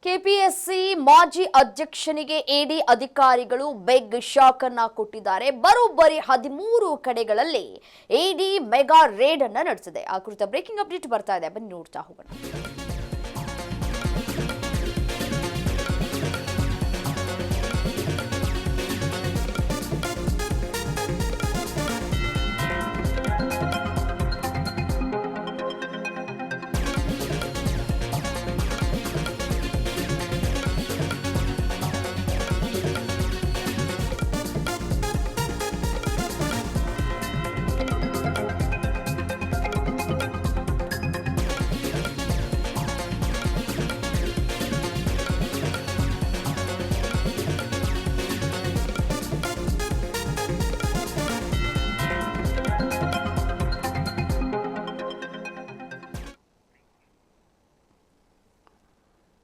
KPSC ಮಾಜಿ ಅಧ್ಯಕ್ಷನಿಗೆ ಇಡಿ ಅಧಿಕಾರಿಗಳು big shock ಅನ್ನ ಕೊಟ್ಟಿದ್ದಾರೆ. ಬರೋಬ್ಬರಿ 13 ಕಡೆಗಳಲ್ಲಿ ಇಡಿ ಮೆಗಾ ರೇಡ್ ಅನ್ನ ನಡೆಸಿದೆ. ಆ ಕುರಿತ ಬ್ರೇಕಿಂಗ್ ಅಪ್ಡೇಟ್ ಬರ್ತಾ ಇದೆ, ಬನ್ನಿ ನೋಡ್ತಾ ಹೋಗೋಣ.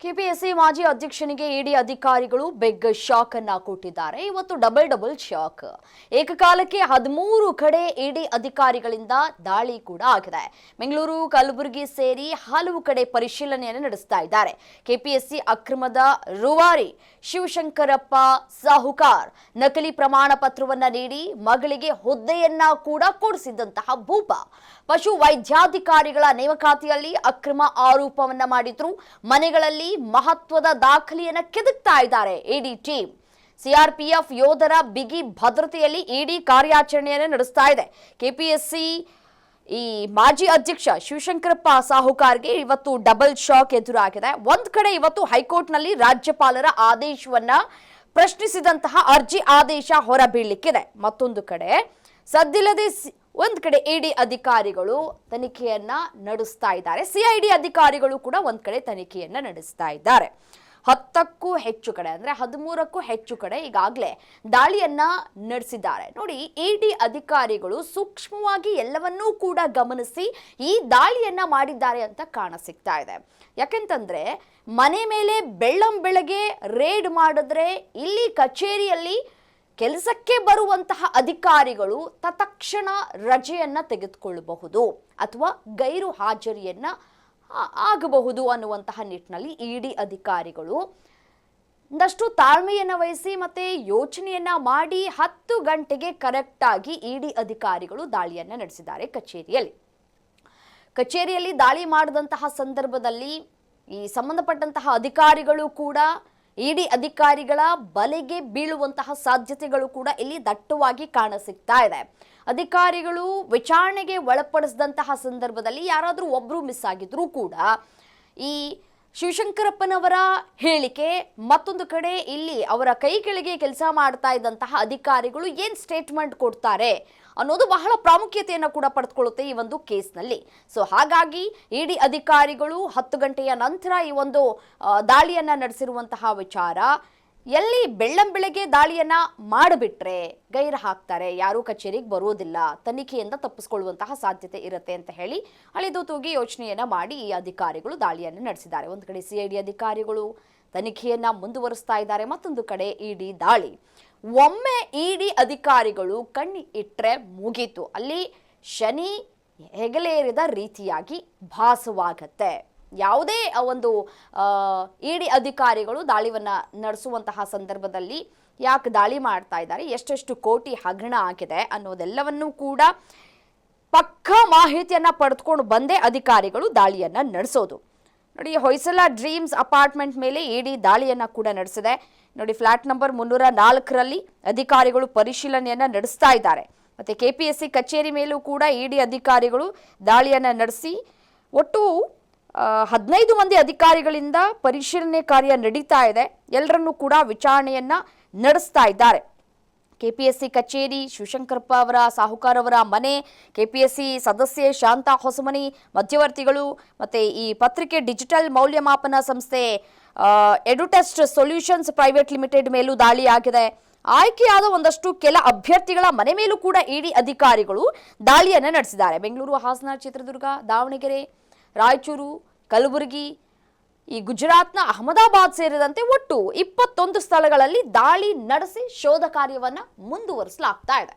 ಕೆಪಿಎಸ್ಸಿ ಮಾಜಿ ಅಧ್ಯಕ್ಷನಿಗೆ ಇಡಿ ಅಧಿಕಾರಿಗಳು ಬಿಗ್ ಶಾಕ್ ಅನ್ನ ಕೊಟ್ಟಿದ್ದಾರೆ. ಇವತ್ತು ಡಬಲ್ ಶಾಕ್. ಏಕಕಾಲಕ್ಕೆ 13 ಕಡೆ ಇಡಿ ಅಧಿಕಾರಿಗಳಿಂದ ದಾಳಿ ಕೂಡ ಆಗಿದೆ. ಬೆಂಗಳೂರು, ಕಲಬುರಗಿ ಸೇರಿ ಹಲವು ಕಡೆ ಪರಿಶೀಲನೆಯನ್ನು ನಡೆಸ್ತಾ ಇದ್ದಾರೆ. ಕೆಪಿಎಸ್ಸಿ ಅಕ್ರಮದ ರೂವಾರಿ ಶಿವಶಂಕರಪ್ಪ ಸಾಹುಕಾರ್ ನಕಲಿ ಪ್ರಮಾಣ ಪತ್ರವನ್ನ ನೀಡಿ ಮಗಳಿಗೆ ಹುದ್ದೆಯನ್ನ ಕೂಡ ಕೊಡಿಸಿದಂತಹ ಭೂಪ ಪಶು ವೈದ್ಯಾಧಿಕಾರಿಗಳ ನೇಮಕಾತಿಯಲ್ಲಿ ಅಕ್ರಮ ಆರೋಪವನ್ನ ಮಾಡಿದ್ರು. ಮನೆಗಳಲ್ಲಿ ಮಹತ್ವದ ದಾಖಲೆಯನ್ನ ಕೆದಕ್ತಾ ಇದ್ದಾರೆ ಇಡಿ ಟೀಮ್. ಸಿಆರ್ಪಿಎಫ್ ಯೋಧರ ಬಿಗಿ ಭದ್ರತೆಯಲ್ಲಿ ಇಡಿ ಕಾರ್ಯಾಚರಣೆಯನ್ನು ನಡೆಸ್ತಾ ಇದೆ. ಕೆಪಿಎಸ್ಸಿ ಈ ಮಾಜಿ ಅಧ್ಯಕ್ಷ ಶಿವಶಂಕರಪ್ಪ ಸಾಹುಕಾರ್ಗೆ ಇವತ್ತು ಡಬಲ್ ಶಾಕ್ ಎದುರಾಗಿದೆ. ಒಂದ್ ಕಡೆ ಇವತ್ತು ಹೈಕೋರ್ಟ್ನಲ್ಲಿ ರಾಜ್ಯಪಾಲರ ಆದೇಶವನ್ನ ಪ್ರಶ್ನಿಸಿದಂತಹ ಅರ್ಜಿ ಆದೇಶ ಹೊರಬೀಳಲಿಕ್ಕಿದೆ. ಮತ್ತೊಂದು ಕಡೆ ಸದ್ದಿಲ್ಲದೆ ಒಂದ್ ಕಡೆ ಇಡಿ ಅಧಿಕಾರಿಗಳು ತನಿಖೆಯನ್ನ ನಡೆಸ್ತಾ ಇದ್ದಾರೆ. ಸಿಐಡಿ ಅಧಿಕಾರಿಗಳು ಕೂಡ ಒಂದ್ ಕಡೆ ತನಿಖೆಯನ್ನ ನಡೆಸ್ತಾ ಇದ್ದಾರೆ. 10ಕ್ಕೂ ಹೆಚ್ಚು ಕಡೆ ಅಂದ್ರೆ 13ಕ್ಕೂ ಹೆಚ್ಚು ಕಡೆ ಈಗಾಗಲೇ ದಾಳಿಯನ್ನ ನಡೆಸಿದ್ದಾರೆ. ನೋಡಿ, ಇಡಿ ಅಧಿಕಾರಿಗಳು ಸೂಕ್ಷ್ಮವಾಗಿ ಎಲ್ಲವನ್ನೂ ಕೂಡ ಗಮನಿಸಿ ಈ ದಾಳಿಯನ್ನ ಮಾಡಿದ್ದಾರೆ ಅಂತ ಕಾಣಸಿಗ್ತಾ ಇದೆ. ಯಾಕೆಂತಂದ್ರೆ ಮನೆ ಮೇಲೆ ಬೆಳ್ಳಂಬೆಳಗ್ಗೆ ರೇಡ್ ಮಾಡಿದ್ರೆ ಇಲ್ಲಿ ಕಚೇರಿಯಲ್ಲಿ ಕೆಲಸಕ್ಕೆ ಬರುವಂತಹ ಅಧಿಕಾರಿಗಳು ತತ್ಕ್ಷಣ ರಜೆಯನ್ನ ತೆಗೆದುಕೊಳ್ಳಬಹುದು ಅಥವಾ ಗೈರು ಹಾಜರಿಯನ್ನ ಆಗಬಹುದು ಅನ್ನುವಂತಹ ನಿಟ್ಟಿನಲ್ಲಿ ಇಡಿ ಅಧಿಕಾರಿಗಳು ಒಂದಷ್ಟು ತಾಳ್ಮೆಯನ್ನ ವಹಿಸಿ ಮತ್ತೆ ಯೋಚನೆಯನ್ನ ಮಾಡಿ 10 ಗಂಟೆಗೆ ಕರೆಕ್ಟ್ ಆಗಿ ಇಡಿ ಅಧಿಕಾರಿಗಳು ದಾಳಿಯನ್ನ ನಡೆಸಿದ್ದಾರೆ. ಕಚೇರಿಯಲ್ಲಿ ದಾಳಿ ಮಾಡಿದಂತಹ ಸಂದರ್ಭದಲ್ಲಿ ಈ ಸಂಬಂಧಪಟ್ಟಂತಹ ಅಧಿಕಾರಿಗಳು ಕೂಡ ಇಡಿ ಅಧಿಕಾರಿಗಳ ಬಲೆಗೆ ಬೀಳುವಂತಹ ಸಾಧ್ಯತೆಗಳು ಕೂಡ ಇಲ್ಲಿ ದಟ್ಟವಾಗಿ ಕಾಣಸಿಗ್ತಾ ಇದೆ. ಅಧಿಕಾರಿಗಳು ವಿಚಾರಣೆಗೆ ಒಳಪಡಿಸಿದಂತಹ ಸಂದರ್ಭದಲ್ಲಿ ಯಾರಾದರೂ ಒಬ್ರು ಮಿಸ್ ಆಗಿದ್ರೂ ಕೂಡ ಈ ಶಿವಶಂಕರಪ್ಪನವರ ಹೇಳಿಕೆ, ಮತ್ತೊಂದು ಕಡೆ ಇಲ್ಲಿ ಅವರ ಕೈ ಕೆಳಗೆ ಕೆಲಸ ಮಾಡ್ತಾ ಇದ್ದಂತಹ ಅಧಿಕಾರಿಗಳು ಏನ್ ಸ್ಟೇಟ್ಮೆಂಟ್ ಕೊಡ್ತಾರೆ ಅನ್ನೋದು ಬಹಳ ಪ್ರಾಮುಖ್ಯತೆಯನ್ನು ಕೂಡ ಪಡೆದುಕೊಳ್ಳುತ್ತೆ ಈ ಒಂದು ಕೇಸ್ನಲ್ಲಿ. ಸೊ ಹಾಗಾಗಿ ಇಡಿ ಅಧಿಕಾರಿಗಳು 10 ಗಂಟೆಯ ನಂತರ ಈ ಒಂದು ದಾಳಿಯನ್ನ ನಡೆಸಿರುವಂತಹ ವಿಚಾರ, ಎಲ್ಲಿ ಬೆಳ್ಳಂಬೆಳಗ್ಗೆ ದಾಳಿಯನ್ನ ಮಾಡಿಬಿಟ್ರೆ ಗೈರು ಹಾಕ್ತಾರೆ, ಯಾರೂ ಕಚೇರಿಗೆ ಬರೋದಿಲ್ಲ, ತನಿಖೆಯಿಂದ ತಪ್ಪಿಸ್ಕೊಳ್ಳುವಂತಹ ಸಾಧ್ಯತೆ ಇರುತ್ತೆ ಅಂತ ಹೇಳಿ ಅಳಿದು ತೂಗಿ ಯೋಚನೆಯನ್ನ ಮಾಡಿ ಈ ಅಧಿಕಾರಿಗಳು ದಾಳಿಯನ್ನು ನಡೆಸಿದ್ದಾರೆ. ಒಂದು ಕಡೆ ಸಿಐಡಿ ಅಧಿಕಾರಿಗಳು ತನಿಖೆಯನ್ನ ಮುಂದುವರಿಸ್ತಾ ಇದ್ದಾರೆ, ಮತ್ತೊಂದು ಕಡೆ ಇಡಿ ದಾಳಿ. ಒಮ್ಮೆ ಇಡಿ ಅಧಿಕಾರಿಗಳು ಕಣ್ಣಿ ಇಟ್ರೆ ಮುಗೀತು, ಅಲ್ಲಿ ಶನಿ ಹೆಗಲೇರಿದ ರೀತಿಯಾಗಿ ಭಾಸವಾಗತ್ತೆ. ಯಾವುದೇ ಒಂದು ಇಡಿ ಅಧಿಕಾರಿಗಳು ದಾಳಿಯನ್ನ ನಡೆಸುವಂತಹ ಸಂದರ್ಭದಲ್ಲಿ ಯಾಕೆ ದಾಳಿ ಮಾಡ್ತಾ ಇದ್ದಾರೆ, ಎಷ್ಟೆಷ್ಟು ಕೋಟಿ ಹಗರಣ ಆಗಿದೆ ಅನ್ನೋದೆಲ್ಲವನ್ನೂ ಕೂಡ ಪಕ್ಕಾ ಮಾಹಿತಿಯನ್ನ ಪಡೆದುಕೊಂಡು ಬಂದೇ ಅಧಿಕಾರಿಗಳು ದಾಳಿಯನ್ನ ನಡೆಸೋದು. ನೋಡಿ, ಹೊಯ್ಸಳ ಡ್ರೀಮ್ಸ್ ಅಪಾರ್ಟ್ಮೆಂಟ್ ಮೇಲೆ ಇಡಿ ದಾಳಿಯನ್ನ ಕೂಡ ನಡೆಸಿದೆ. ನೋಡಿ, ಫ್ಲಾಟ್ ನಂಬರ್ 304ರಲ್ಲಿ ಅಧಿಕಾರಿಗಳು ಪರಿಶೀಲನೆಯನ್ನ ನಡೆಸ್ತಾ ಇದ್ದಾರೆ. ಮತ್ತೆ ಕೆಪಿಎಸ್ಸಿ ಕಚೇರಿ ಮೇಲೂ ಕೂಡ ಇಡಿ ಅಧಿಕಾರಿಗಳು ದಾಳಿಯನ್ನ ನಡೆಸಿ ಒಟ್ಟು 15 ಮಂದಿ ಅಧಿಕಾರಿಗಳಿಂದ ಪರಿಶೀಲನೆ ಕಾರ್ಯ ನಡೀತಾ ಇದೆ. ಎಲ್ಲರನ್ನೂ ಕೂಡ ವಿಚಾರಣೆಯನ್ನ ನಡೆಸ್ತಾ ಇದ್ದಾರೆ. ಕೆಪಿಎಸ್ಸಿ ಕಚೇರಿ, ಶಿವಶಂಕರಪ್ಪ ಅವರ ಸಾಹುಕಾರ್ ಅವರ ಮನೆ, ಕೆಪಿಎಸ್ಸಿ ಸದಸ್ಯೆ ಶಾಂತಾ ಹೊಸಮನಿ, ಮಧ್ಯವರ್ತಿಗಳು, ಮತ್ತೆ ಈ ಪತ್ರಿಕೆ ಡಿಜಿಟಲ್ ಮೌಲ್ಯಮಾಪನ ಸಂಸ್ಥೆ ಎಡುಟೆಸ್ಟ್ ಸೊಲ್ಯೂಷನ್ಸ್ ಪ್ರೈವೇಟ್ ಲಿಮಿಟೆಡ್ ಮೇಲೂ ದಾಳಿ ಆಗಿದೆ. ಆಯ್ಕೆಯಾದ ಒಂದಷ್ಟು ಕೆಲ ಅಭ್ಯರ್ಥಿಗಳ ಮನೆ ಮೇಲೂ ಕೂಡ ಇಡಿ ಅಧಿಕಾರಿಗಳು ದಾಳಿಯನ್ನ ನಡೆಸಿದ್ದಾರೆ. ಬೆಂಗಳೂರು, ಹಾಸನ, ಚಿತ್ರದುರ್ಗ, ದಾವಣಗೆರೆ, ರಾಯಚೂರು, ಕಲಬುರಗಿ, ಈ ಗುಜರಾತ್ನ ಅಹಮದಾಬಾದ್ ಸೇರಿದಂತೆ ಒಟ್ಟು 21 ಸ್ಥಳಗಳಲ್ಲಿ ದಾಳಿ ನಡೆಸಿ ಶೋಧ ಕಾರ್ಯವನ್ನ ಮುಂದುವರಿಸಲಾಗ್ತಾ ಇದೆ.